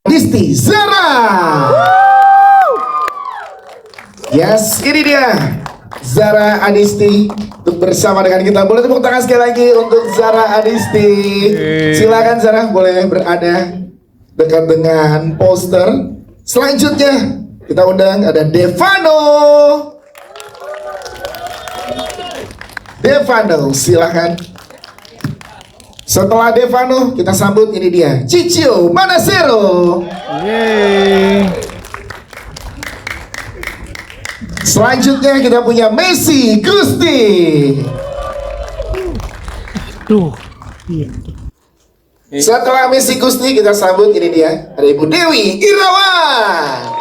Disti Zara. Yes, ini dia Zara Adisti untuk bersama dengan kita. Boleh tepuk tangan sekali lagi untuk Zara Adisti. Silakan Zara, boleh berada dekat dengan poster. Selanjutnya kita undang ada Devano. Devano, silakan. Setelah Devano, kita sambut ini dia Cicio Manasero. Selanjutnya kita punya Messi Gusti. Setelah Messi Gusti, kita sambut ini dia ada Ibu Dewi Irawan.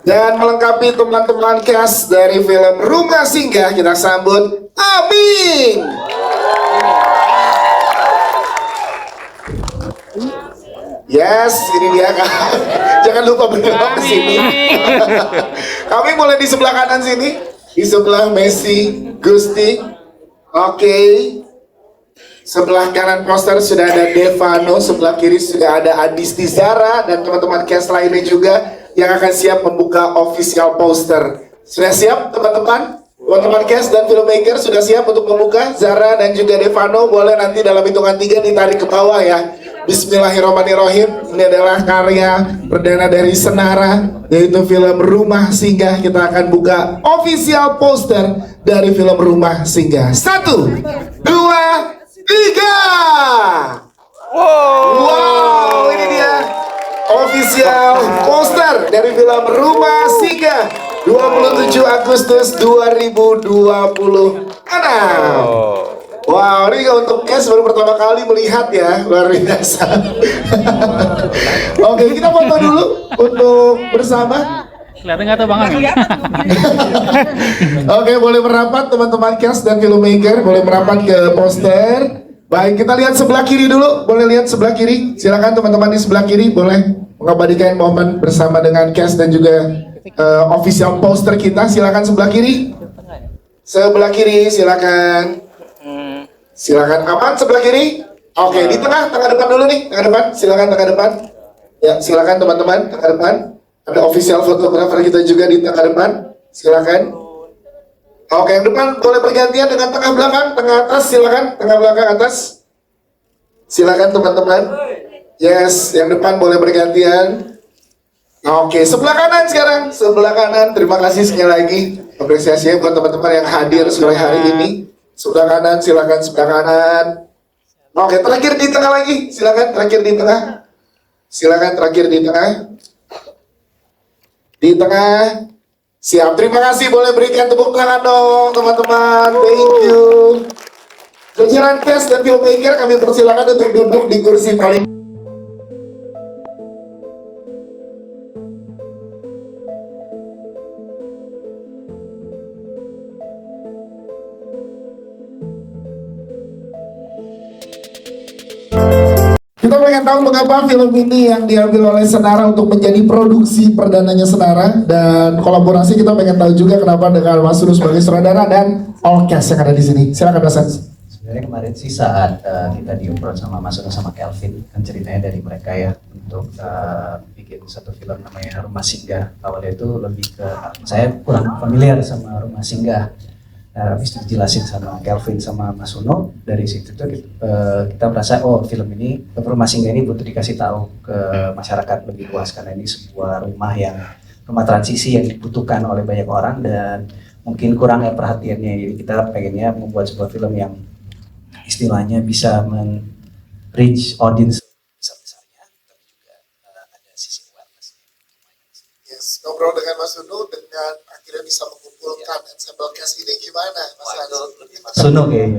Dan melengkapi teman-teman cast dari film Rumah Singgah, kita sambut Amin. Yes, ini dia Kak. Jangan lupa bergerak ke sini. Kami mulai di sebelah kanan sini, di sebelah Messi Gusti. Oke. Sebelah kanan poster sudah ada Devano, sebelah kiri sudah ada Adisti Zara dan teman-teman cast lainnya juga yang akan siap membuka official poster. Sudah siap teman-teman? Teman-teman cast dan filmmaker sudah siap untuk membuka? Zara dan juga Devano boleh nanti dalam hitungan 3 ditarik ke bawah ya. Bismillahirrahmanirrahim. Ini adalah karya perdana dari Senara, yaitu film Rumah Singgah. Kita akan buka official poster dari film Rumah Singgah. 1, 2, 3. Wow, ini dia official poster dari film Rumah Singgah 27 Agustus 2026. Wow, ini untuk cast baru pertama kali melihat ya, luar biasa. Oke, kita foto dulu untuk bersama. Kelihatan nggak tuh Bang? Oke, boleh merapat teman-teman cast dan filmmaker, boleh merapat ke poster. Baik, kita lihat sebelah kiri dulu. Boleh lihat sebelah kiri. Silakan teman-teman di sebelah kiri boleh mengabadikan momen bersama dengan cast dan juga official poster kita. Silakan sebelah kiri. Sebelah kiri, silakan. Silakan aman sebelah kiri. Oke, di tengah depan dulu nih, tengah depan. Silakan tengah depan. Ya, silakan teman-teman tengah depan. Ada official fotografer kita juga di tengah depan. Silakan. Oke, yang depan boleh bergantian dengan tengah belakang, tengah atas, silakan, tengah belakang atas. Silakan teman-teman. Yes, yang depan boleh bergantian. Oke, sebelah kanan sekarang, sebelah kanan. Terima kasih sekali lagi apresiasinya buat teman-teman yang hadir sore hari ini. Sebelah kanan, silakan sebelah kanan. Oke, terakhir di tengah lagi, silakan terakhir di tengah. Silakan terakhir di tengah. Di tengah. Siap, terima kasih. Boleh berikan tepuk tangan dong teman-teman. Thank you. Jajaran cast dan filmmaker kami persilakan untuk duduk di kursi paling. Kita pengen tahu mengapa film ini yang diambil oleh Senara untuk menjadi produksi perdananya Senara, dan kolaborasi kita pengen tahu juga kenapa dengan Mas Rus sebagai sutradara dan all cast yang ada di sini. Silakan Mas Hans. Sebenarnya kemarin sih saat kita diuprot sama Mas Rus sama Kelvin, kan ceritanya dari mereka ya untuk bikin satu film namanya Rumah Singgah. Awalnya itu lebih ke saya kurang familiar sama Rumah Singgah. Nah, habis itu dijelasin sama Kelvin sama Mas Uno, dari situ tuh kita merasa oh film ini, Rumah Singgah ini butuh dikasih tahu ke masyarakat lebih luas karena ini sebuah rumah transisi yang dibutuhkan oleh banyak orang dan mungkin kurang ya perhatiannya. Jadi kita pengennya membuat sebuah film yang istilahnya bisa reach audience besar-besarnya, tapi juga ada sisi awareness. Yes, ngobrol dengan Mas Uno dengan akhirnya bisa mengumpulkan ensemble cast ini gimana Mas Hans? Suno kayaknya.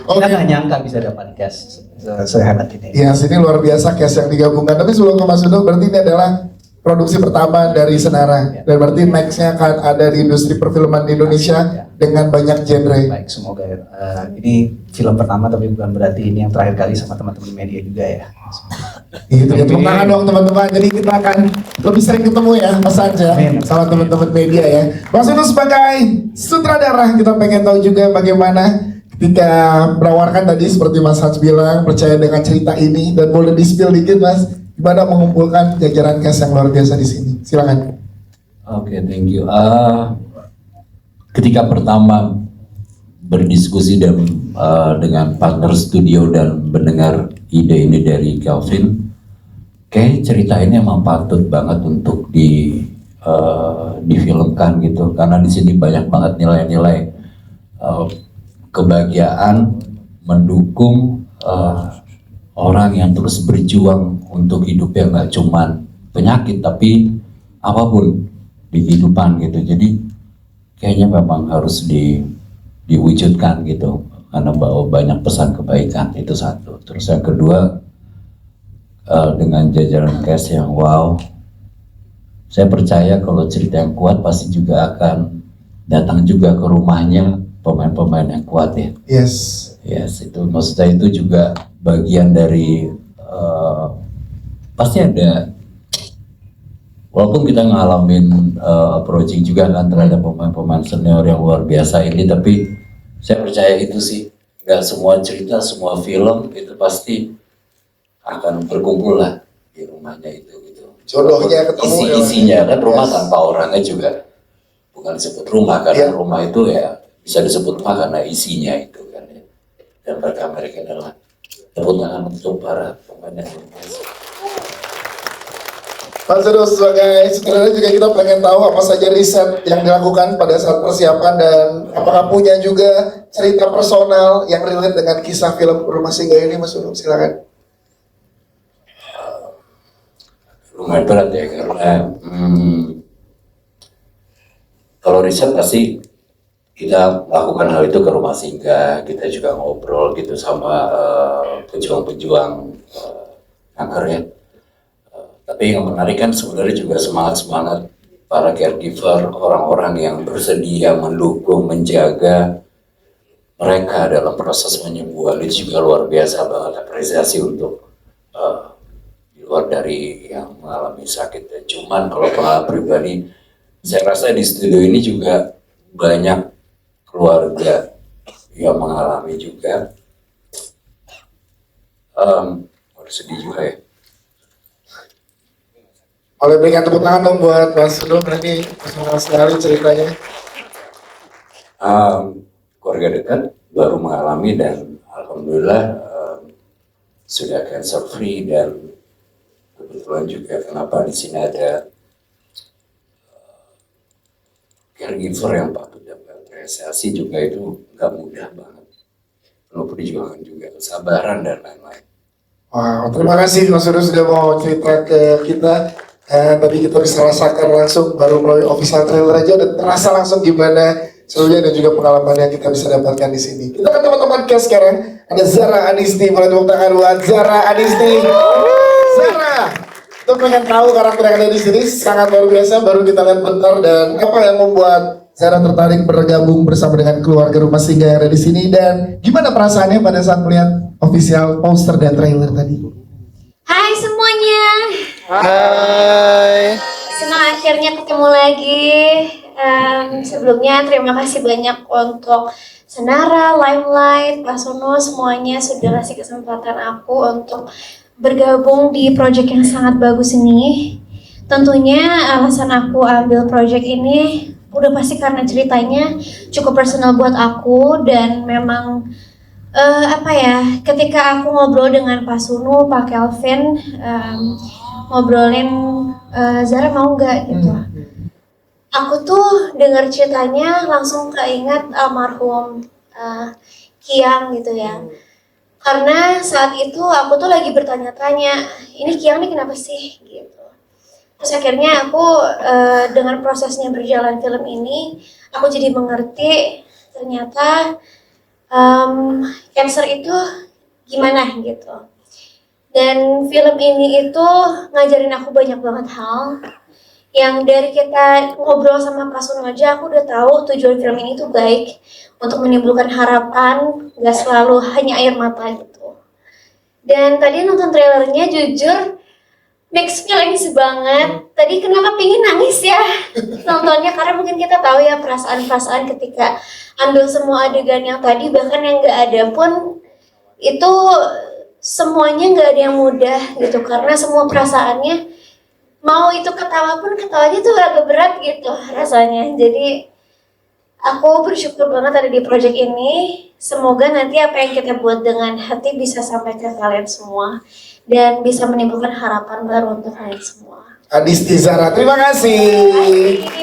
Kita nggak nyangka bisa dapat cast sehebat ini. Yes, ini luar biasa cast yang digabungkan. Tapi sebelum ke Mas Uno, berarti ini adalah produksi pertama dari Senara. Dan berarti next-nya akan ada di industri perfilman di Indonesia dengan banyak genre. Baik, semoga ini film pertama tapi bukan berarti ini yang terakhir kali sama teman-teman media juga ya. Itu ya, tepuk tangan dong teman-teman. Jadi kita akan lebih sering ketemu ya Mas Hans ya, sama teman-teman media ya. Mas Uno sebagai sutradara, kita pengen tahu juga bagaimana ketika menawarkan tadi seperti Mas Hans bilang percaya dengan cerita ini, dan boleh di-spill dikit Mas, gimana mengumpulkan jajaran cast yang luar biasa di sini? Silakan. Oke, thank you. Ketika pertama berdiskusi dengan partner studio dan mendengar ide ini dari Kelvin, kayak cerita ini emang patut banget untuk difilmkan gitu, karena di sini banyak banget nilai-nilai kebahagiaan, mendukung orang yang terus berjuang untuk hidup yang nggak cuman penyakit tapi apapun di kehidupan gitu. Jadi kayaknya memang harus diwujudkan gitu, karena bawa banyak pesan kebaikan, itu satu. Terus yang kedua, dengan jajaran cast yang wow, saya percaya kalau cerita yang kuat pasti juga akan datang juga ke rumahnya pemain-pemain yang kuat ya. Yes. Itu maksud saya, itu juga bagian dari pasti ada. Walaupun kita ngalamin approaching juga kan terhadap pemain-pemain senior yang luar biasa ini, tapi saya percaya itu sih, nggak semua cerita, semua film itu pasti akan berkumpul lah di rumahnya itu gitu. Jodohnya ketemu. Isinya kan rumah tanpa orangnya juga bukan disebut rumah, karena rumah itu ya bisa disebut rumah karena isinya itu kan ya. Dan mereka adalah tepuk tangan untuk para pemain yang luar biasa. Mas Zero, sebagai sutradara juga kita pengen tahu apa saja riset yang dilakukan pada saat persiapan, dan apakah punya juga cerita personal yang relate dengan kisah film Rumah Singgah ini, Mas Zero, silakan. Lumayan berat ya, karena kalau riset pasti kita lakukan hal itu ke Rumah Singgah, kita juga ngobrol gitu sama pejuang-pejuang kanker ya. Tapi yang menarik kan sebenarnya juga semangat para caregiver, orang-orang yang bersedia mendukung, menjaga mereka dalam proses penyembuhan, itu juga luar biasa banget. Apresiasi untuk di luar dari yang mengalami sakit. Cuman kalau pengalaman pribadi, saya rasa di studio ini juga banyak keluarga yang mengalami juga. Sedih juga ya. Boleh berikan tepuk tangan dong buat Mas Zero, ini personal sekali ceritanya. Keluarga dekat baru mengalami, dan alhamdulillah sudah cancer free, dan kebetulan juga kenapa di sini ada caregiver yang patut dapat apresiasi juga, itu nggak mudah banget, penuh perjuangan juga, kesabaran dan lain-lain. Wow, terima kasih Mas Zero sudah mau cerita ke kita. Tadi kita bisa rasakan langsung, baru melalui official trailer aja udah terasa langsung gimana serunya dan juga pengalaman yang kita bisa dapatkan di sini. Kita kan teman-teman cast sekarang, ada Zara Anisti, boleh tepuk tangan buat Zara Anisti. Zara, kita pengen tahu karakter yang ada di sini sangat luar biasa, baru kita lihat bentar, dan apa yang membuat Zara tertarik bergabung bersama dengan keluarga Rumah Singgah yang ada di sini, dan gimana perasaannya pada saat melihat official poster dan trailer tadi? Hai semuanya. Hai. Senang akhirnya ketemu lagi. Sebelumnya terima kasih banyak untuk Senara, Limelight, Pak Sono, semuanya sudah kasih kesempatan aku untuk bergabung di project yang sangat bagus ini. Tentunya alasan aku ambil project ini udah pasti karena ceritanya cukup personal buat aku, dan memang ketika aku ngobrol dengan Pak Sunu, Pak Kelvin, ngobrolin Zara mau nggak gitu. Aku tuh dengar ceritanya langsung keinget almarhum Kiang gitu ya. Karena saat itu aku tuh lagi bertanya-tanya, ini Kiang nih kenapa sih gitu. Terus akhirnya aku dengan prosesnya berjalan film ini, aku jadi mengerti ternyata cancer itu gimana gitu. Dan film ini itu ngajarin aku banyak banget hal yang dari kita ngobrol sama Pak Suno aja aku udah tahu tujuan film ini tuh baik untuk menimbulkan harapan, gak selalu hanya air mata gitu. Dan tadi nonton trailernya jujur mixed feelings banget. tadi kenapa pingin nangis ya nontonnya, karena mungkin kita tahu ya perasaan-perasaan ketika ambil semua adegan yang tadi, bahkan yang nggak ada pun itu semuanya nggak ada yang mudah gitu, karena semua perasaannya, mau itu ketawa pun ketawanya tuh agak berat gitu rasanya. Jadi aku bersyukur banget ada di project ini. Semoga nanti apa yang kita buat dengan hati bisa sampai ke kalian semua dan bisa menimbulkan harapan baru untuk kalian semua. Adisti Zara, terima kasih.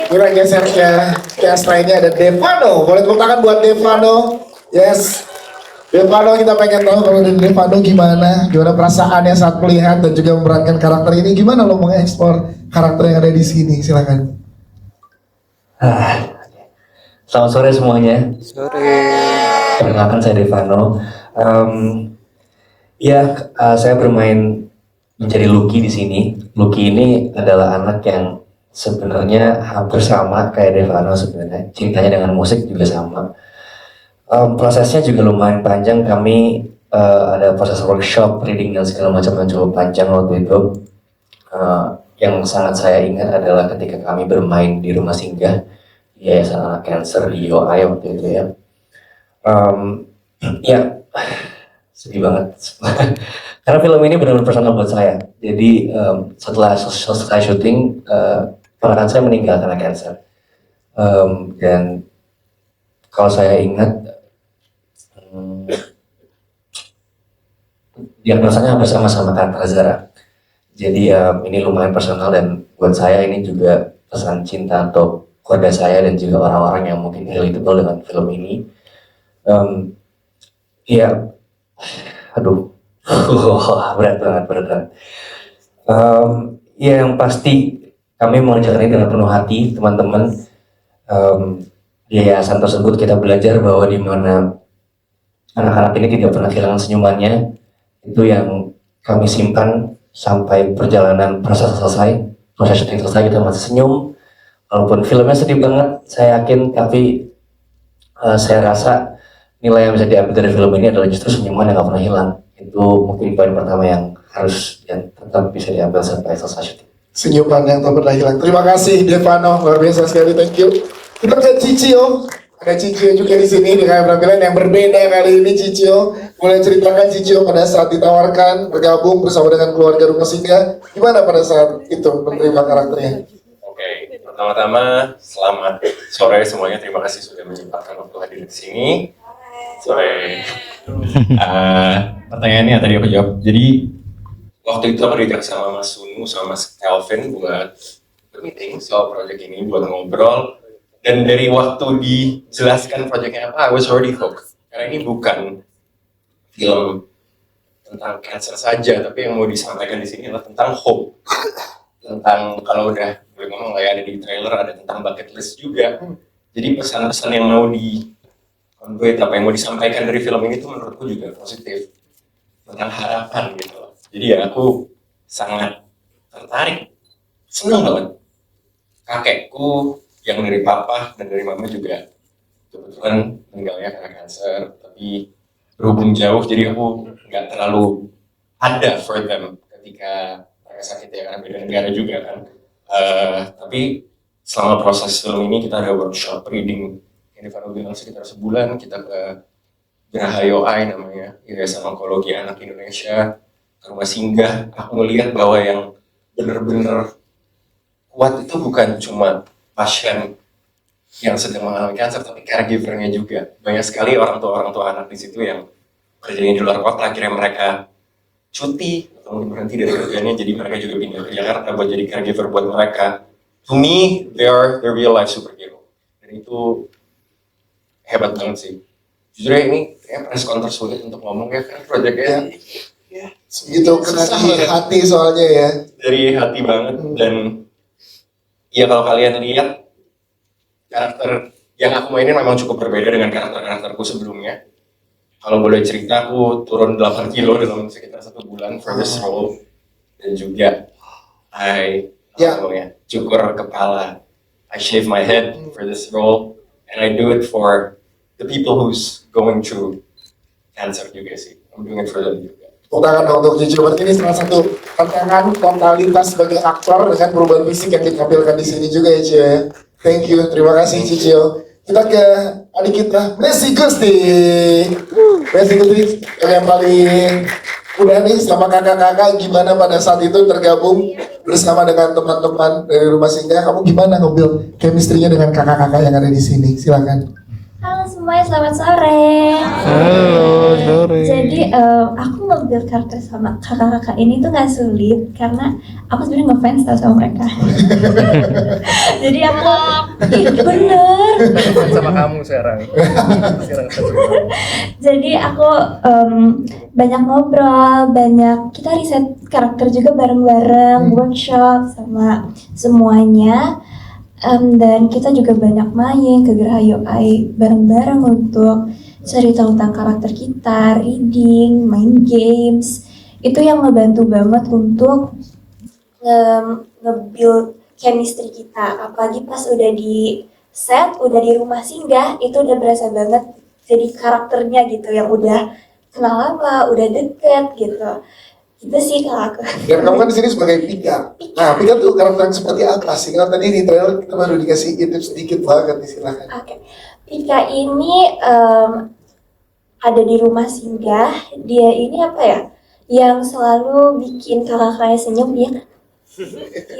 Kita geser ke cast lainnya, ada Devano. Boleh tepuk tangan buat Devano. Yes. Devano, kita pengen tahu kalau dari Devano gimana perasaannya saat melihat dan juga memerankan karakter ini, gimana lo mengekspor karakter yang ada di sini, silakan. Selamat sore semuanya. Perkenalkan saya Devano. Saya bermain menjadi Lucky di sini. Lucky ini adalah anak yang sebenarnya hampir sama kayak Devano sebenarnya. Ceritanya dengan musik juga sama. Prosesnya juga lumayan panjang. Kami ada proses workshop, reading dan segala macam yang cukup panjang waktu itu. Yang sangat saya ingat adalah ketika kami bermain di rumah singgah Yayasan Anak Cancer di UI waktu itu ya. Sedih banget. Karena film ini benar-benar personal buat saya. Jadi setelah selesai syuting, ponakan saya meninggal karena kanker. Dan kalau saya ingat, diagnosanya bersama-sama kanker Zara. Jadi ini lumayan personal dan buat saya ini juga pesan cinta untuk keluarga saya dan juga orang-orang yang mungkin relatable dengan film ini. Berat banget. Yang pasti kami mengerjakan ini dengan penuh hati, teman-teman. Di yayasan tersebut kita belajar bahwa di mana anak-anak ini tidak pernah kehilangan senyumannya, itu yang kami simpan sampai perjalanan proses syuting selesai, kita masih senyum. Walaupun filmnya sedih banget, saya yakin, tapi saya rasa nilai yang bisa diambil dari film ini adalah justru senyuman yang gak pernah hilang. Itu mungkin poin pertama yang harus dan tetap bisa diambil sampai selesai syuting. Senyuman yang tak pernah hilang. Terima kasih Devano, luar biasa sekali, thank you. Kita lihat Cicio, ada Cicio juga di sini dengan penampilan yang berbeda kali ini. Cicio, boleh ceritakan Cicio pada saat ditawarkan bergabung bersama dengan keluarga Rumah Singgah, gimana pada saat itu menerima karakternya? Oke, pertama-tama selamat sore semuanya. Terima kasih sudah menyempatkan waktu hadir di sini. Sore. Pertanyaannya tadi aku jawab. Jadi waktu itu aku diajak sama Mas Sunu sama Mas Kelvin buat meeting soal proyek ini, buat ngobrol. Dan dari waktu dijelaskan proyeknya apa, I was already hooked. Karena ini bukan film tentang cancer saja, tapi yang mau disampaikan di sini adalah tentang hope. Tentang, kalau udah boleh ngomong lah ya, ada di trailer, ada tentang bucket list juga. Jadi pesan-pesan yang mau di-convey, apa yang mau disampaikan dari film ini tuh menurutku juga positif. Tentang harapan gitu loh. Jadi ya aku sangat tertarik, senang banget. Kakekku yang dari papa dan dari mama juga kebetulan meninggalnya karena kanker, tapi berhubung jauh jadi aku nggak terlalu ada for them ketika mereka sakit ya, karena beda negara juga kan. Tapi selama proses film ini kita ada workshop reading yang Devano bilang sekitar sebulan. Kita ke Geraha YOAI namanya, Yayasan Onkologi Anak Indonesia, ke Rumah Singgah. Aku melihat bahwa yang benar-benar kuat itu bukan cuma pasien yang sedang mengalami kanker, tapi caregiver-nya juga. Banyak sekali orang tua anak di situ yang kerjanya di luar kota, akhirnya mereka cuti atau berhenti dari kerjanya, jadi mereka juga pindah ke Jakarta buat jadi caregiver buat mereka. To me, they are the real life superhero. Dan itu hebat banget sih. Jujur ya, ini kayak press conference sulit untuk ngomong ya, kan proyeknya Segitu kena di hati soalnya ya. dari hati banget. Dan ya kalau kalian lihat, karakter yang aku mainin memang cukup berbeda dengan karakterku sebelumnya. Kalau boleh cerita, aku turun 8 kilo dalam sekitar 1 bulan for this role. Dan juga cukur kepala. I shave my head for this role. And I do it for the people who's going through cancer juga sih. I'm doing it for them juga. Tepuk tangan dong untuk Cicio. Berarti ini salah satu tantangan totalitas sebagai aktor dengan perubahan fisik yang ditampilkan di sini juga ya Cio ya. Thank you, terima kasih Cicio. Kita ke adik kita, Messi Gusti. Messi Gusti yang paling muda nih sama kakak-kakak, gimana pada saat itu tergabung bersama dengan teman-teman dari Rumah Singgah? Kamu gimana ngambil chemistry-nya dengan kakak-kakak yang ada di sini? Silakan. Halo semuanya, selamat sore. Halo, sore. Jadi aku nge-build karakter sama kakak-kakak ini tuh gak sulit karena aku sebenarnya ngefans tau sama mereka. Jadi aku, bener. Sama kamu sekarang. Jadi aku banyak ngobrol, kita riset karakter juga bareng-bareng, workshop sama semuanya. Dan kita juga banyak main ke Geraha UI bareng-bareng untuk cari tahu tentang karakter kita, reading, main games. Itu yang ngebantu banget untuk nge-build chemistry kita. Apalagi pas udah di set, udah di Rumah Singgah, itu udah berasa banget jadi karakternya gitu, yang udah kenal lama, udah deket gitu. Itu sih kalau aku. Dan kamu kan di sini sebagai Pika. Nah, Pika tuh karakter yang seperti apa sih? Karena tadi di trailer kita baru dikasih tips sedikit banget, silakan. Oke. Pika ini ada di Rumah Singgah. Dia ini apa ya? Yang selalu bikin kakak-kakaknya senyum, ya kan?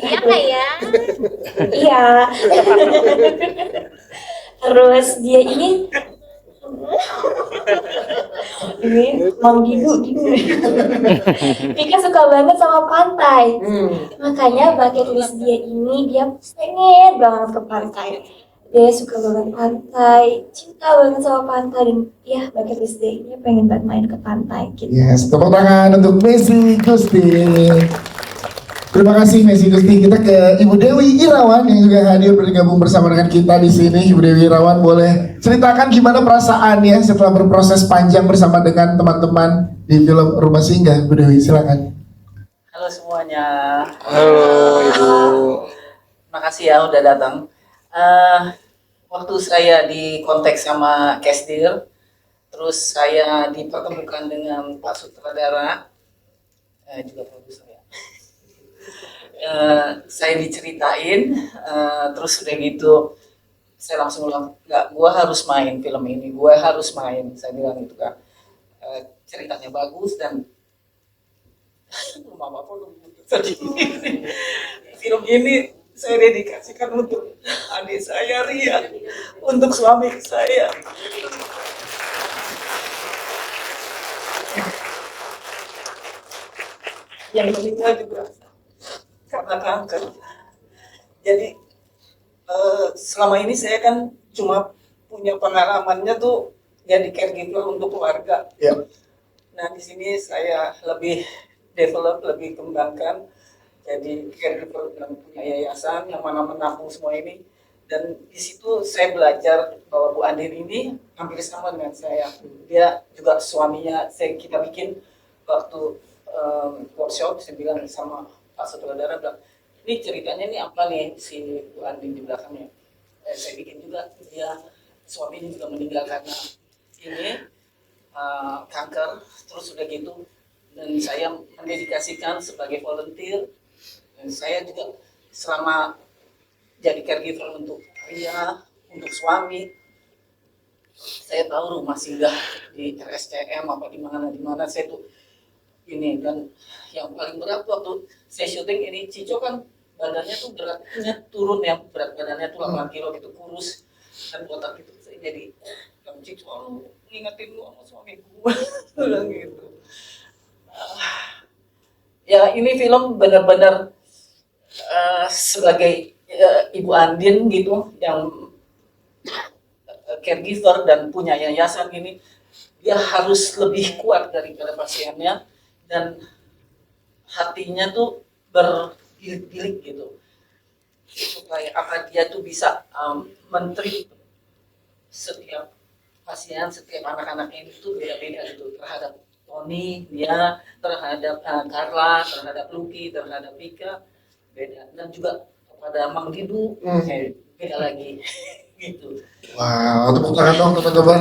Iya nggak ya? Iya. Terus dia ini Mang Didu. Pika suka banget sama pantai. Makanya bucket list dia ini, dia pengen banget ke pantai. Dia suka banget pantai, cinta banget sama pantai, dan ya bucket list dia ini pengen banget main ke pantai gitu. Yes, tepuk tangan untuk Messi Gusti. Terima kasih Messi Gusti. Kita ke Ibu Dewi Irawan yang juga hadir bergabung bersama dengan kita di sini. Ibu Dewi Irawan, boleh ceritakan gimana perasaannya setelah berproses panjang bersama dengan teman-teman di film Rumah Singgah. Ibu Dewi, silakan. Halo semuanya. Halo Ibu. Makasih ya udah datang. Waktu saya di kontak sama Kesdir, terus saya dipertemukan dengan Pak Sutradara, juga produser ya. Saya diceritain, terus udah gitu saya langsung bilang, nggak, gua harus main film ini, gua harus main. Saya bilang gitu kan, ceritanya bagus dan mama pun sedih. Film ini saya dedikasikan untuk adik saya Ria, untuk suami saya. Yang meninggal juga karena kanker. Jadi selama ini saya kan cuma punya pengalamannya tuh jadi caregiver untuk keluarga. Ya. Nah di sini saya lebih develop, lebih kembangkan jadi caregiver dan punya yayasan yang mana menampung semua ini. Dan di situ saya belajar bahwa Bu Andin ini hampir sama dengan saya. Dia juga suaminya, kita bikin waktu workshop, saya bilang sama Pak Sutradara, bilang, ini ceritanya ini apa nih si Bu Andin di belakangnya. Saya bikin juga, dia suaminya juga meninggal karena ini kanker, terus udah gitu. Dan saya mendedikasikan sebagai volunteer, dan saya juga selama jadi caregiver untuk Ria, untuk suami, saya tahu Rumah Singgah di RSCM apa di mana saya tuh ini. Dan yang paling berat waktu saya syuting ini, Cico kan badannya tuh beratnya turun ya, berat badannya tuh 8 kilo gitu, kurus dan botak gitu. Saya jadi kamu Cico, lu ngingetin lu sama suami gua bilang gitu. Ya ini film benar-benar sebagai Ibu Andin gitu yang caregiver dan punya yayasan ini, dia harus lebih kuat daripada pasiennya dan hatinya tuh berbilik-bilik gitu, supaya apa dia tuh bisa menteri setiap pasien, setiap anak-anaknya itu beda-beda gitu, terhadap Tony, dia terhadap Carla, terhadap Lucky, terhadap Pika beda, dan juga kepada Mang Didu beda lagi gitu. Wow, tepuk tangan dong teman-teman.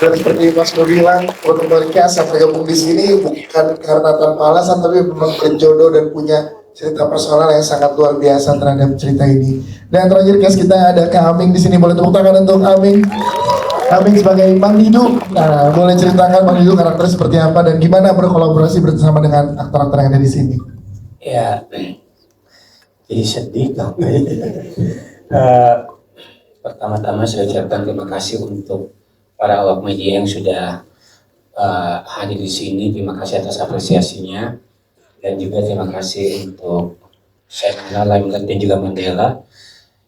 Dan seperti Mas Nur bilang, teman-teman cast yang tergabung di sini bukan karena tanpa alasan, tapi memang berjodoh dan punya cerita personal yang sangat luar biasa terhadap cerita ini. Dan terakhir cast kita ada Kak Aming di sini, boleh tepuk tangan untuk Aming. Aming sebagai Mang Didu, nah, boleh ceritakan Mang Didu karakter seperti apa dan gimana berkolaborasi bersama dengan aktor-aktor yang ada di sini. Ya, jadi sedih dong. Pertama-tama saya ucapkan terima kasih untuk para awak media yang sudah hadir di sini. Terima kasih atas apresiasinya, dan juga terima kasih untuk Sheikh Limelight dan juga Mandela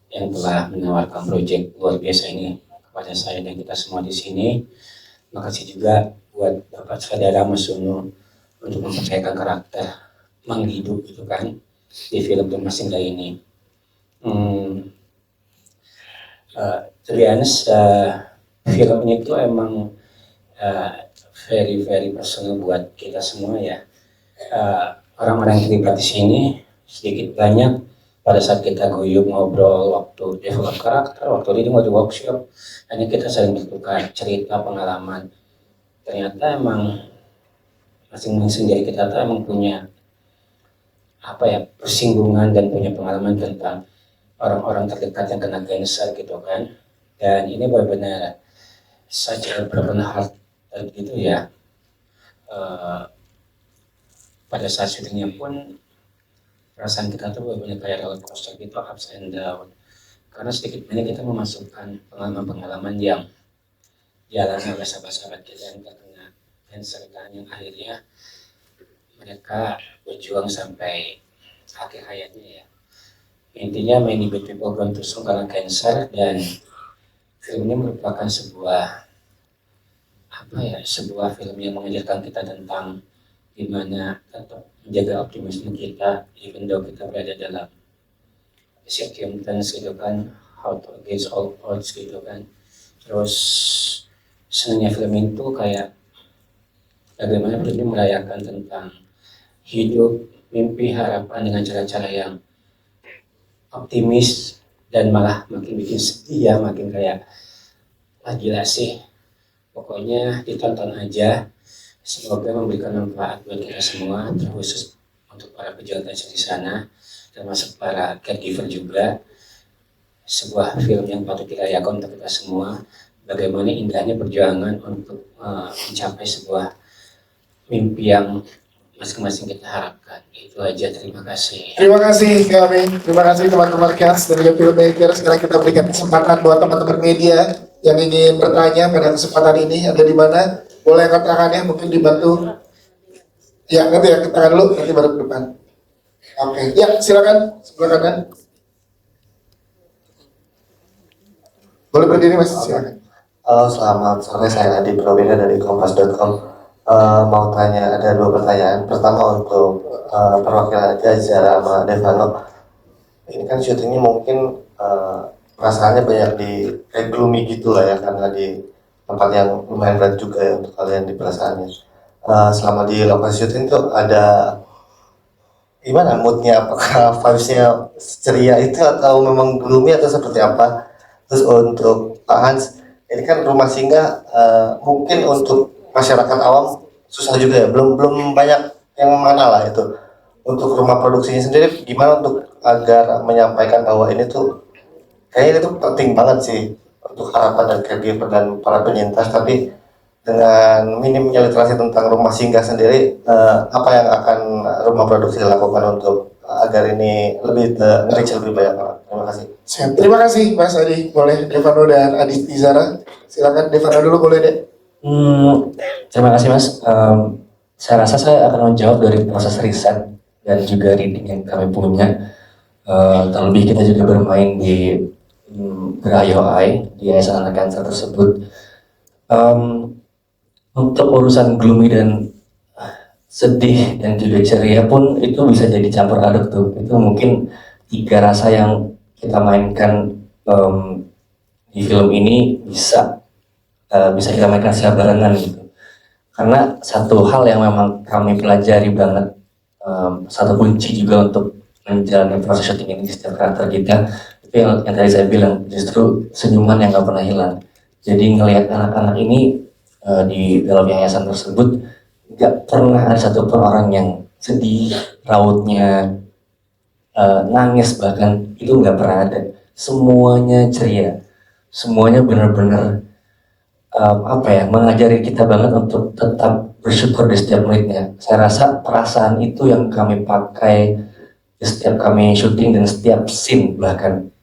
yang telah menawarkan proyek luar biasa ini kepada saya dan kita semua di sini. Terima kasih juga buat Bapak Saudara Mas Sunu untuk mempercayakan karakter Mang Didu gitu kan di film Rumah Singgah ini. To be honest, film ini tuh emang very personal buat kita semua ya. Orang-orang yang terlibat di sini sedikit banyak pada saat kita guyup ngobrol waktu develop karakter, waktu reading, waktu workshop, hanya kita saling bertukar cerita pengalaman. Ternyata emang masing-masing dari kita tuh emang punya persinggungan dan punya pengalaman tentang orang-orang terdekat yang kena cancer gitu kan. Dan ini benar-benar saja broken heart gitu ya. Pada saat syutingnya pun perasaan kita tuh benar-benar kayak roller coaster gitu, ups and down. Karena sedikit banyak kita memasukkan pengalaman-pengalaman yang dialami oleh sahabat-sahabat kita yang terkena cancer kan, yang akhirnya mereka berjuang sampai akhir hayatnya ya. Intinya many good people gone through karena cancer, dan film ini merupakan sebuah film yang mengajarkan kita tentang gimana tetap menjaga optimisme kita even though kita berada dalam circumstance gitu kan, how to against all odds gitu kan. Terus senangnya film itu kayak bagaimana film ini merayakan tentang hidup, mimpi, harapan dengan cara-cara yang optimis dan malah makin bikin sedih ya, makin kayak gila sih. Pokoknya ditonton aja, semoga memberikan manfaat buat kita semua, terkhusus untuk para pejuang cancer di sana, termasuk para caregiver juga. Sebuah film yang patut dirayakan untuk kita semua, bagaimana indahnya perjuangan untuk mencapai sebuah mimpi yang masing-masing kita harapkan. Itu aja, terima kasih. Terima kasih kami, terima kasih teman-teman cast dan juga filmmaker. Sekarang kita berikan kesempatan buat teman-teman media yang ingin bertanya pada kesempatan ini. Ada di mana? Boleh angkat tangannya, mungkin dibantu. Ya, nanti angkat tangan dulu, nanti baru ke depan. Oke, ya silakan sebelah kanan. Boleh berdiri Mas, silakan. Halo, selamat sore. Saya Adi Prawira dari Kompas.com. Mau tanya, ada dua pertanyaan. Pertama untuk perwakilan aja Zara sama Devano. Ini kan syutingnya mungkin perasaannya banyak di kayak gloomy gitu lah ya, karena di tempat yang lumayan berat juga ya untuk kalian di perasaannya. Selama di lokasi syuting tuh ada gimana moodnya? Apakah vibesnya ceria itu atau memang gloomy atau seperti apa? Terus untuk Pak Hans, ini kan rumah singgah mungkin untuk masyarakat awam susah juga ya, belum banyak yang mengenal lah itu. Untuk rumah produksinya sendiri gimana untuk agar menyampaikan bahwa ini tuh kayaknya itu penting banget sih untuk harapan dan caregiver dan para penyintas, tapi dengan minimnya literasi tentang rumah singgah sendiri, apa yang akan rumah produksi lakukan untuk agar ini lebih reach lebih banyak orang? Terima kasih. Terima kasih Mas Adi. Boleh Devano dan Adi Zara. Silakan Devano dulu, boleh deh. Terima kasih Mas. Saya rasa saya akan menjawab dari proses riset dan juga reading yang kami punya. Terlebih kita juga bermain di IOI, di Yayasan Anak Cancer tersebut. Untuk urusan gloomy dan sedih dan juga ceria pun itu bisa jadi campur aduk tuh. Itu mungkin tiga rasa yang kita mainkan di film ini bisa kita mainkan secara barengan gitu. Karena satu hal yang memang kami pelajari banget, satu kunci juga untuk menjalani proses syuting ini di setiap karakter kita, itu yang tadi saya bilang, justru senyuman yang gak pernah hilang. Jadi ngelihat anak-anak ini di dalam yayasan tersebut nggak pernah ada satupun orang yang sedih, rautnya nangis, bahkan itu nggak pernah ada. Semuanya ceria, semuanya benar-benar mengajari kita banget untuk tetap bersyukur di setiap menitnya. Saya rasa perasaan itu yang kami pakai di setiap kami syuting dan setiap scene, bahkan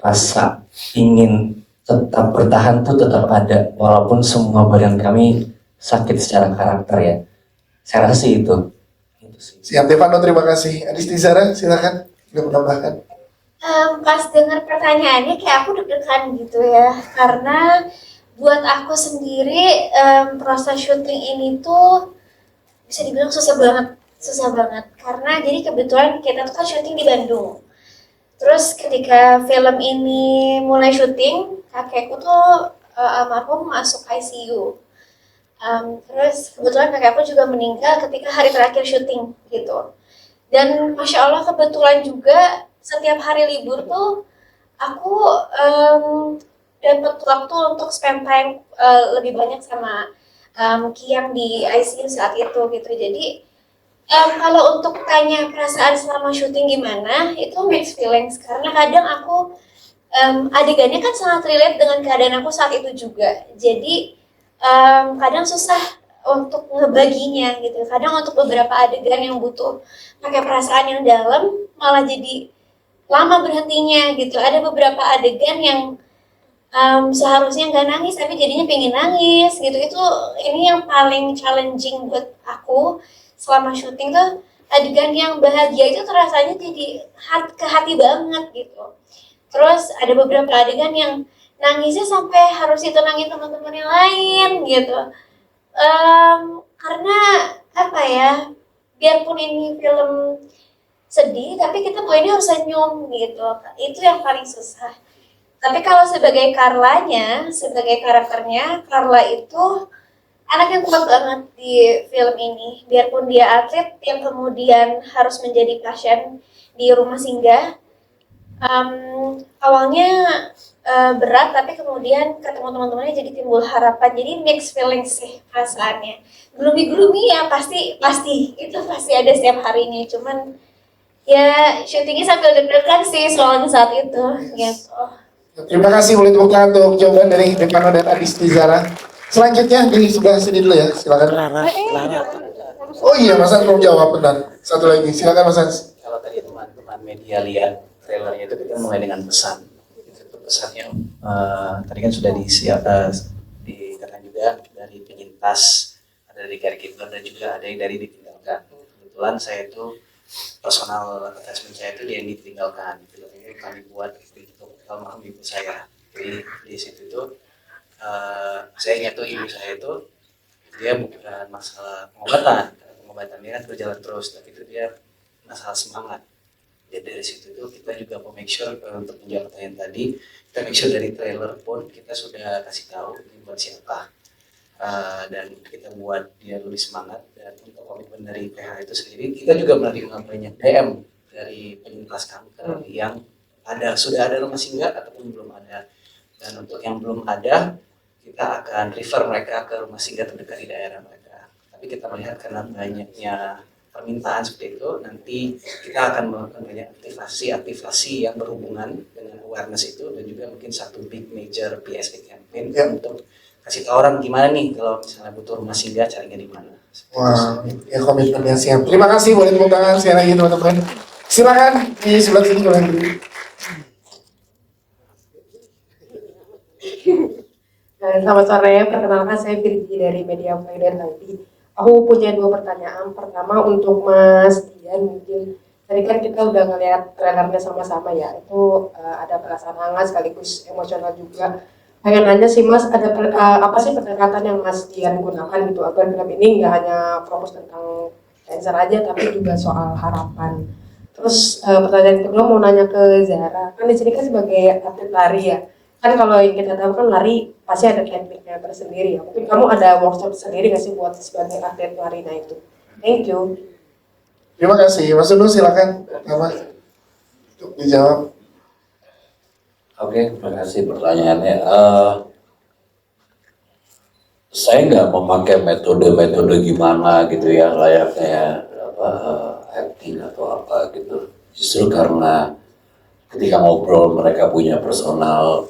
rasa ingin tetap bertahan tuh tetap ada walaupun semua badan kami sakit secara karakter ya. Saya rasa sih itu. Siap Devano, terima kasih. Adisti Zara, silakan. Udah menambahkan. Pas dengar pertanyaannya kayak aku deg-degan gitu ya, karena buat aku sendiri proses syuting ini tuh bisa dibilang susah banget karena jadi kebetulan kita tuh kan syuting di Bandung. Terus ketika film ini mulai syuting, kakekku tuh almarhum masuk ICU. Terus kebetulan kakekku juga meninggal ketika hari terakhir syuting gitu. Dan Masya Allah kebetulan juga setiap hari libur tuh aku dapat waktu untuk spend time lebih banyak sama Kiang di ICU saat itu gitu. Jadi kalau untuk tanya perasaan selama syuting gimana, itu mixed feelings karena kadang aku adegannya kan sangat relate dengan keadaan aku saat itu juga. Jadi kadang susah untuk ngebaginya gitu. Kadang untuk beberapa adegan yang butuh pakai perasaan yang dalam malah jadi lama berhentinya gitu. Ada beberapa adegan yang seharusnya nggak nangis tapi jadinya pengen nangis gitu. Itu ini yang paling challenging buat aku selama syuting tuh, adegan yang bahagia itu terasanya jadi ke hati banget gitu. Terus ada beberapa adegan yang nangisnya sampai harus ditenangin teman-teman yang lain gitu. Karena apa ya, biarpun ini film sedih tapi kita poinnya harus senyum gitu. Itu yang paling susah. Tapi kalau sebagai Carlanya, sebagai karakternya, Carla itu anak yang kuat banget di film ini. Biarpun dia atlet yang kemudian harus menjadi pasien di rumah singgah. Awalnya berat, tapi kemudian ketemu teman-temannya jadi timbul harapan. Jadi mixed feelings sih perasaannya. Gloomy ya pasti itu pasti ada setiap harinya. Cuman ya syutingnya sambil deg-degan sih soalnya saat itu gitu. Terima kasih, boleh tepuk tangan untuk jawaban dari Devano dan Adisti Zara. Selanjutnya di sebelah sini dulu ya, silakan. Oh iya, Mas Hans belum jawab, benar. Satu lagi, silakan Mas Hans. Kalau tadi teman-teman media lihat trailernya itu kita mulai dengan pesan. Itu pesannya tadi kan sudah dikatakan juga dari penyintas, ada dari caregiver dan juga ada yang dari ditinggalkan. Kebetulan saya itu personal attachment saya itu dia yang ditinggalkan. Film ini kami buat untuk almarhum ibu saya. Jadi di situ itu saya ingat tuh ibu saya itu dia bukan masalah pengobatannya kan berjalan terus, tapi itu dia masalah semangat. Jadi dari situ itu kita juga mau make sure untuk menjawab pertanyaan tadi, kita make sure dari trailer pun kita sudah kasih tahu ini buat siapa, dan kita buat dia lebih semangat. Dan untuk komitmen dari PH itu sendiri, kita juga menerima banyak DM dari penyintas kanker yang sudah ada rumah singgah ataupun belum ada. Dan untuk yang belum ada, kita akan refer mereka ke rumah singgah terdekat di daerah mereka. Tapi kita melihat karena banyaknya permintaan seperti itu, nanti kita akan melakukan banyak aktivasi yang berhubungan dengan awareness itu, dan juga mungkin satu big major PSA campaign untuk kasih tahu orang gimana nih kalau misalnya butuh rumah singgah carinya di mana. Wah, ya komitmennya siap. Terima kasih, boleh tepuk tangan sekali lagi teman-teman. Silakan di sebelah sini boleh. Selamat sore, perkenalkan saya Virgi dari Media Finder ID. Aku punya 2 pertanyaan. Pertama untuk Mas Dian, mungkin tadi kan kita udah ngeliat trailernya sama-sama ya, itu ada perasaan hangat sekaligus emosional juga. Pengen nanya sih Mas, ada apa sih pendekatan yang Mas Dian gunakan gitu agar film ini nggak hanya fokus tentang cancer aja, tapi juga soal harapan. Terus pertanyaan kedua mau nanya ke Zara, kan di sini kan sebagai atlet lari ya. Kan kalau yang kita tahu kan lari pasti ada tekniknya tersendiri ya. Mungkin kamu ada workshop sendiri nggak sih buat sebagai atlet lari itu? Thank you. Terima kasih, Mas Unu silakan pertama untuk dijawab. Oke, terima kasih pertanyaannya. saya nggak memakai metode-metode gimana gitu ya layaknya apa acting atau apa gitu. Justru karena ketika ngobrol mereka punya personal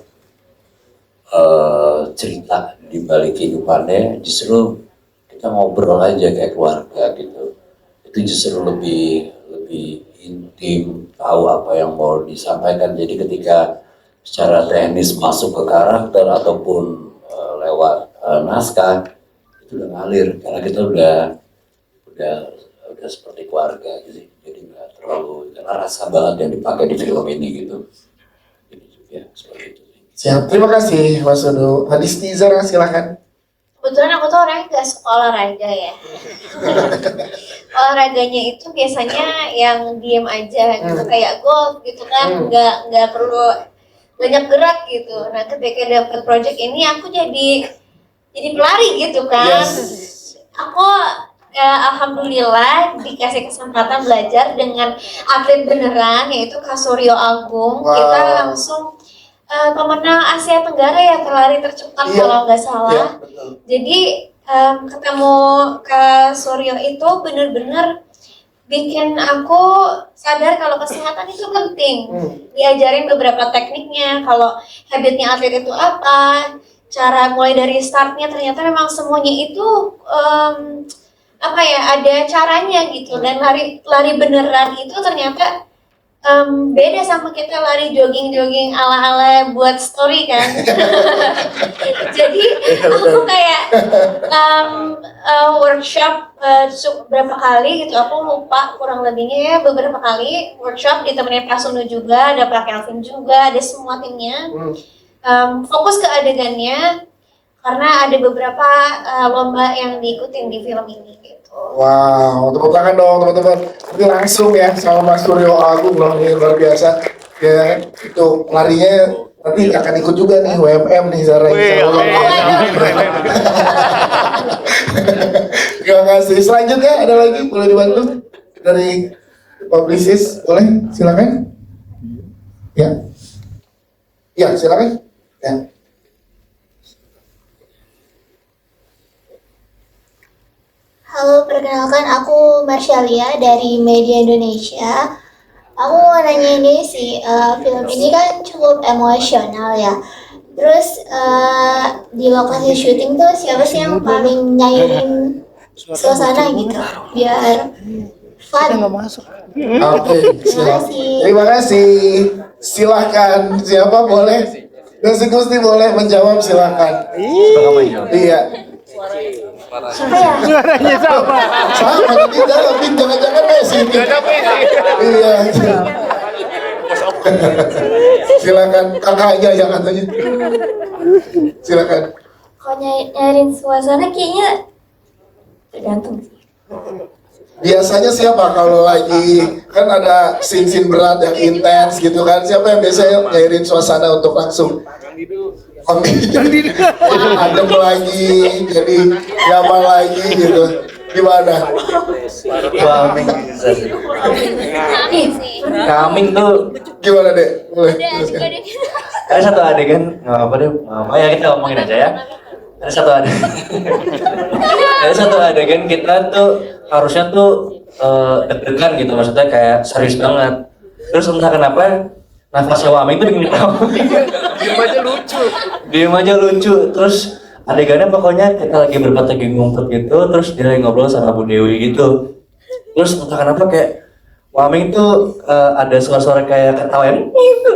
cerita di balik kehidupannya, justru kita ngobrol aja kayak keluarga gitu. Itu justru lebih intim, tahu apa yang mau disampaikan. Jadi ketika secara teknis masuk ke karakter ataupun lewat naskah itu udah ngalir karena kita udah seperti keluarga gitu. Jadi nggak terlalu karena rasa banget yang dipakai di film ini gitu. Jadi ya seperti itu. Siap, terima kasih Mas Udo. Hadis teaser silakan. Kebetulan aku tuh orangnya gak suka olahraga ya. Olahraganya itu biasanya yang diem aja gitu, kayak golf gitu kan, nggak perlu banyak gerak gitu. Nah ketika dapet project ini aku jadi pelari gitu kan. Aku alhamdulillah dikasih kesempatan belajar dengan atlet beneran yaitu Kak Suryo Agung. Kita langsung pemenang Asia Tenggara ya pelari tercepat kalau nggak salah. Jadi ketemu Kak Suryo itu bener-bener bikin aku sadar kalau kesehatan itu penting. Diajarin beberapa tekniknya, kalau habitnya atlet itu apa, cara mulai dari startnya ternyata memang semuanya itu apa ya, ada caranya gitu. Dan lari beneran itu ternyata beda sama kita lari jogging ala-ala buat story kan. Jadi aku kayak workshop berapa kali gitu, aku lupa kurang lebihnya ya, beberapa kali workshop ditemenin Pak Sunu juga, ada Pak Kelvin juga, ada semua timnya. Fokus ke adegannya karena ada beberapa lomba yang diikutin di film ini gitu. Wow, tepuk tangan dong teman-teman. Ini langsung ya sama Mas Suryo Agung loh, ini luar biasa. Ya, itu larinya nanti akan ikut juga nih WMM nih Zara. Terima kasih. Selanjutnya ada lagi, boleh dibantu dari publicist, boleh silakan. Ya, ya silakan. Ya. Halo, perkenalkan aku Marshalia dari Media Indonesia. Aku mau nanya ini sih, film ini kan cukup emosional ya. Terus di lokasi syuting tuh siapa sih yang paling nyairin suasana gitu, biar fun. Oke, terima kasih. Silahkan, siapa boleh? Gusti boleh menjawab, silahkan. Iya. Siapa ya? Suaranya sama. Sama, nanti jawabin, jangan-jangan Messi. Iya. Silakan, kakaknya yang katanya. Silakan. Kalau nyairin suasana kayaknya tergantung sih. Biasanya siapa kalau lagi, kan ada scene-scene berat yang intens gitu kan, siapa yang biasanya nyairin suasana untuk langsung adem lagi, jadi nyaman lagi gitu. Gimana? Coming tuh Gimana deh? Boleh. ada satu adegan, nggak apa deh, ya kita ngomongin aja ya. Ada satu adegan kita tuh harusnya tuh deg-degan gitu, maksudnya kayak serius banget. Terus entah kenapa nafasnya Waming tuh bikin ketawa. Diem aja lucu. Terus adegannya pokoknya kita lagi berempat lagi ngumpet gitu, terus dia lagi ngobrol sama Bu Dewi gitu. Terus entah kenapa kayak Waming tuh ada suara-suara kayak ketawa yang gitu.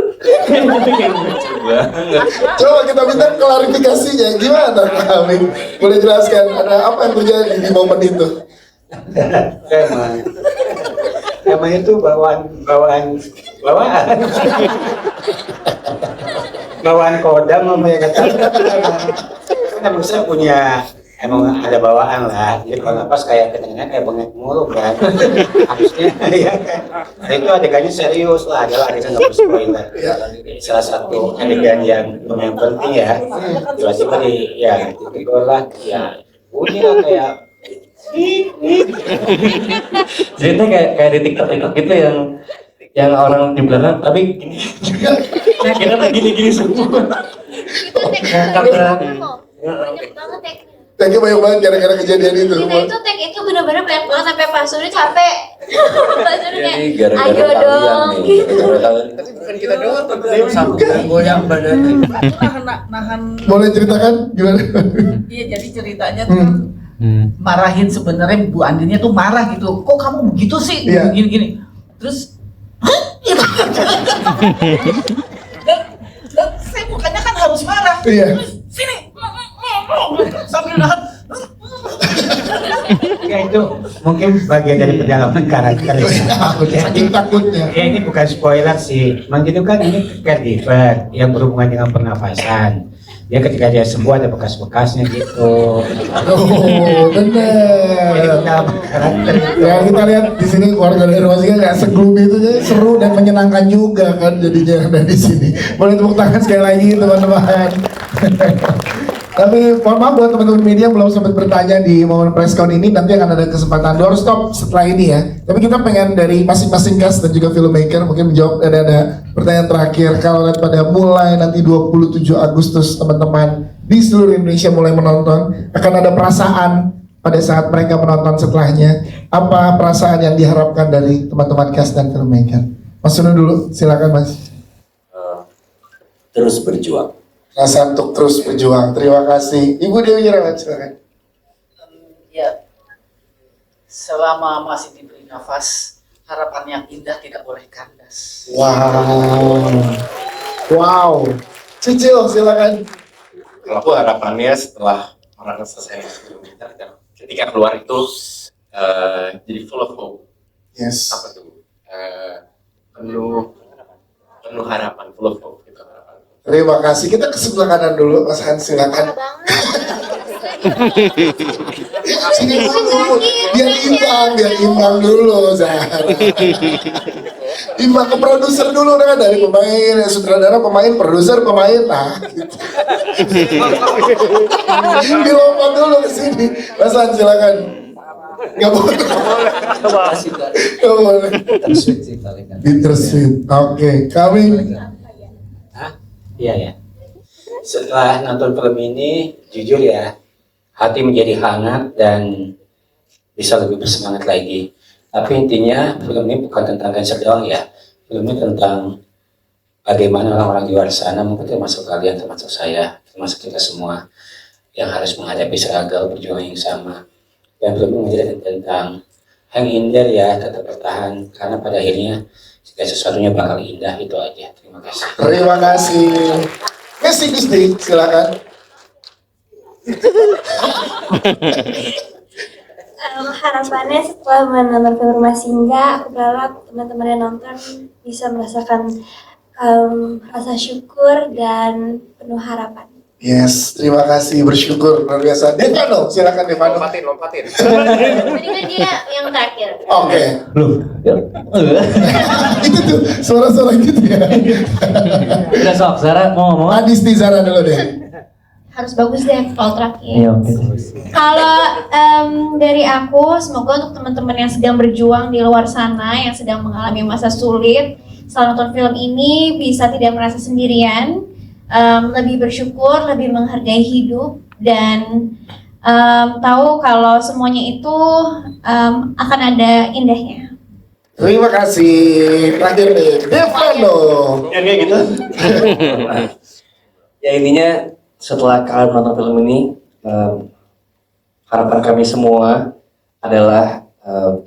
Coba kita minta klarifikasinya, gimana kami? Boleh jelaskan ada apa yang terjadi di momen itu? Emang itu bawaan kodam sama yang kata. Kan bisa punya emang ada bawaan lah. Jadi kalau napas kayak kedengaran kayak bengek mulu kan. Harusnya ya kan. Nah, itu adegannya serius lah, adalah adegan nggak spoiler. Salah satu adegan yang lumayan penting ya. Tiba-tiba tiba lah ya bunyi lah kayak Jadi kayak di TikTok gitu yang orang di belakang tapi gini. Kita gini semua. Itu teknik banyak banget teknik. Thank you banyak banget gara-gara kejadian itu. Tag itu bener-bener banyak banget sampai Pak Suri capek. Pak Suri kayak, Jadi gara-gara ayo kalian dong. nih, gara-gara kalian. Bukan kita doang, tapi sampai goyang badannya. Nahan. Boleh ceritakan gimana? Iya, jadi ceritanya tuh kan marahin sebenarnya Bu Andinnya tuh marah gitu. Kok kamu begitu sih? Iya. Gini. Terus, hah? Gitu. dan saya bukannya kan harus marah. Iya. Sini. Sambil nahan. Ya itu mungkin bagian dari pendalaman karakter. Saking takutnya. Ya ini bukan spoiler sih. Memang itu kan ini caregiver yang berhubungan dengan pernafasan. Ya ketika dia sembuh ada bekas-bekasnya gitu. Oh, bener. Jadi pendalaman karakter. Ya kita lihat di sini keluarga dari Rosia nggak segloomy itu jadi seru dan menyenangkan juga kan jadinya ada di sini. Boleh tepuk tangan sekali lagi teman-teman. Tapi mohon maaf buat teman-teman media yang belum sempat bertanya di momen press con ini, nanti akan ada kesempatan doorstop setelah ini ya. Tapi kita pengen dari masing-masing cast dan juga filmmaker mungkin menjawab ada pertanyaan terakhir. Kalau lihat pada mulai nanti 27 Agustus teman-teman di seluruh Indonesia mulai menonton, akan ada perasaan pada saat mereka menonton setelahnya. Apa perasaan yang diharapkan dari teman-teman cast dan filmmaker? Mas Sunu dulu, silakan Mas. Terus berjuang. Rasa untuk terus berjuang. Terima kasih. Ibu Dewi Irawan, silakan. Ya, selama masih diberi nafas, harapan yang indah tidak boleh kandas. Wow. Cicil, silakan. Kalau aku harapannya setelah orang selesai film kita, ketika keluar itu jadi full of hope. Yes. Apa tuh? Penuh harapan, full of hope gitu harapan. Terima kasih. Kita ke sebelah kanan dulu, Mas Hans, silakan. Sini dulu, biar imbang dulu, Zahra. Imbang ke produser dulu, kan dari pemain, sutradara, pemain, produser, pemain, nah. Gitu. Dilompat dulu ke sini, Mas Hans, silakan. Gak boleh. Gak boleh. Bittersweet sih paling kan. Bittersweet. Oke, kami. Iya ya. Setelah nonton film ini, jujur ya, hati menjadi hangat dan bisa lebih bersemangat lagi. Tapi intinya film ini bukan tentang cancer doang ya. Film ini tentang bagaimana orang-orang di luar sana, mungkin termasuk kalian, termasuk saya, termasuk kita semua yang harus menghadapi struggle perjuangan yang sama. Dan film ini menjadi tentang hang in there ya, tetap bertahan karena pada akhirnya segala sesuatunya bakal indah. Itu aja. Terima kasih. Terima kasih. Messi Gusti, silakan. Harapannya setelah menonton film Rumah Singgah, aku berharap teman-teman yang nonton bisa merasakan rasa syukur dan penuh harapan. Yes, terima kasih, bersyukur luar biasa. Devano, silakan Devano. Lompatin. Tadi kan dia yang terakhir. Oke. Itu tuh suara-suara gitu ya. Udah sok, Zara mau ngomong? Adisti Zara dulu deh. Harus bagus deh kalau terakhir. Iya, oke. Kalau dari aku, semoga untuk teman-teman yang sedang berjuang di luar sana, yang sedang mengalami masa sulit, setelah nonton film ini bisa tidak merasa sendirian, lebih bersyukur, lebih menghargai hidup, dan tahu kalau semuanya itu akan ada indahnya. Terima kasih. Terakhir nih, Devano. Ya kayak gitu. Ya intinya setelah kalian menonton film ini, harapan kami semua adalah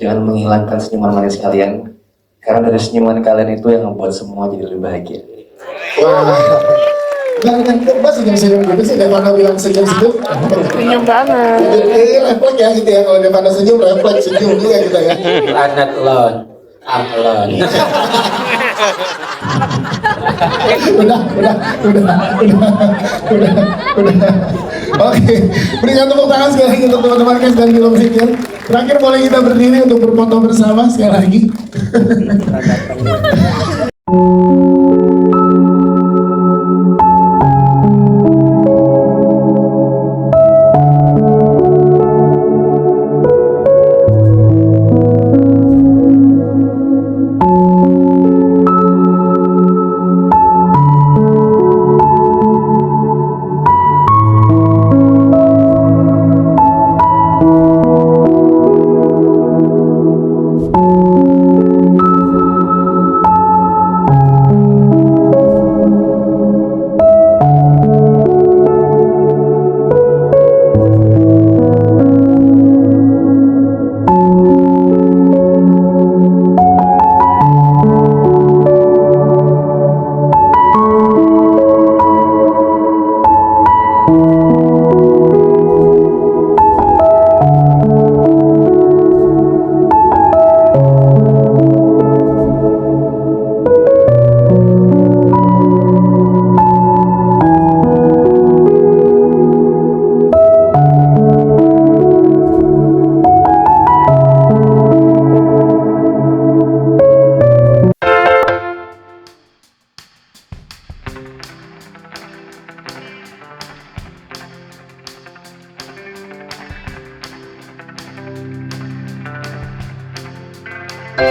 jangan menghilangkan senyuman manis kalian, karena dari senyuman kalian itu yang membuat semua jadi lebih bahagia. Wah. Jangan kebas senyum-senyum gitu sih, Devano bilang senyum-senyum. Senyum banget. Jadi refleks ya gitu ya, kalau Devano senyum, refleks senyum juga kita ya. I'm not alone. I'm alone. Udah. Oke, berikan tepuk tangan sekali lagi untuk teman-teman cast dan film Sikir. Terakhir boleh kita berdiri untuk berfoto bersama sekali lagi.